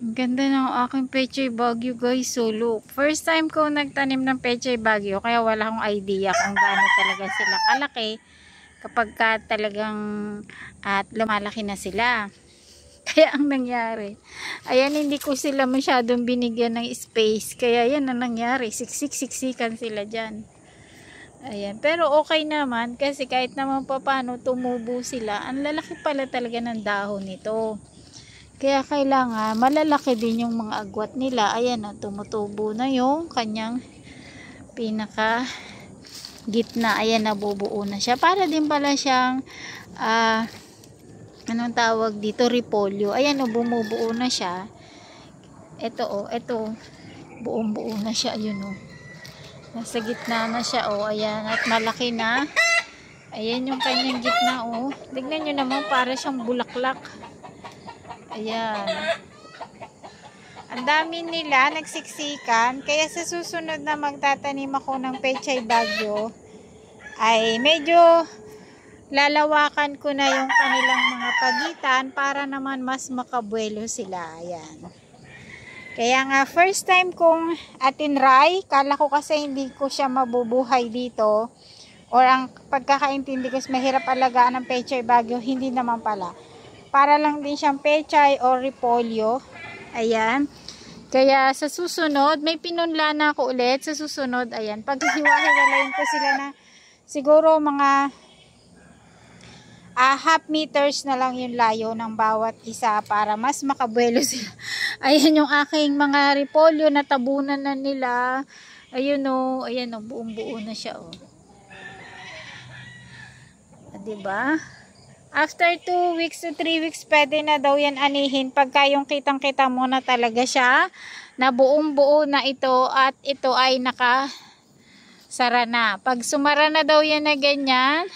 Ang ganda ng aking Pechay Bagyo guys. So look, first time ko nagtanim ng Pechay Bagyo kaya wala akong idea kung gaano talaga sila kalaki kapag ka talagang at lumalaki na sila. Kaya ang nangyari, ayan, hindi ko sila masyadong binigyan ng space. Kaya yan ang nangyari, siksikan sila dyan. Ayan, pero okay naman kasi kahit naman pa paano tumubo sila, ang lalaki pala talaga ng dahon nito. Kaya kailangan malalaki din yung mga agwat nila. Ayan, tumutubo na yung kanyang pinaka gitna. Ayan, nabubuo na siya. Para din pala siyang anong tawag dito, repolyo. Ayan, bumubuo na siya. Ito buong buo na siya. Ayun nasa gitna na siya. Ayan, at malaki na. Ayan yung kanyang gitna. Tignan nyo naman, para siyang bulaklak. Ayan. Ang dami nila nagsiksikan. Kaya sa susunod na magtatanim ako ng Pechay Bagyo ay medyo lalawakan ko na yung kanilang mga pagitan para naman mas makabuelo sila. Ayan. Kaya nga first time kong atinray. Kala ko kasi hindi ko siya mabubuhay dito. Or ang pagkakaintindi ko is mahirap alagaan ng Pechay Bagyo. Hindi naman pala. Para lang din siyang pechay o repolyo. Ayan. Kaya sa susunod, may pinunla na ako ulit. Sa susunod, ayan. Paghihiwa-hiwalayin ko sila na siguro mga half meters na lang yung layo ng bawat isa para mas makabuelo sila. Ayan yung aking mga repolyo na tabunan na nila. Ayun ayan buong buo na siya diba? After 2 weeks to 3 weeks, pwede na daw yan anihin pagka yung kitang-kita mo na talaga siya na buong-buo na ito at ito ay nakasara na. Pag sumara na daw yan na ganyan,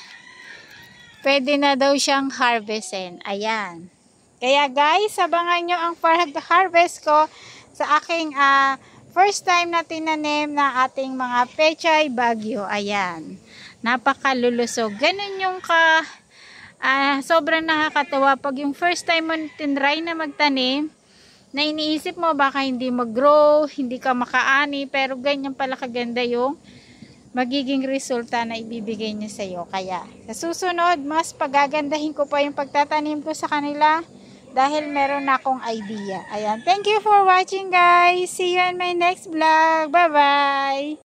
pwede na daw siyang harvestin. Ayan. Kaya guys, abangan nyo ang harvest ko sa aking first time na tinanim na ating mga Pechay Bagyo. Ayan. Napakalulusog. Ganun yung sobrang nakakatawa pag yung first time mo tinry na magtanim na iniisip mo baka hindi mag-grow, hindi ka makaani, pero ganyan pala kaganda yung magiging resulta na ibibigay niya sa iyo. Kaya sa susunod, mas pagagandahin ko pa yung pagtatanim ko sa kanila dahil meron na akong idea. Ayan, thank you for watching guys. See you in my next vlog. Bye bye.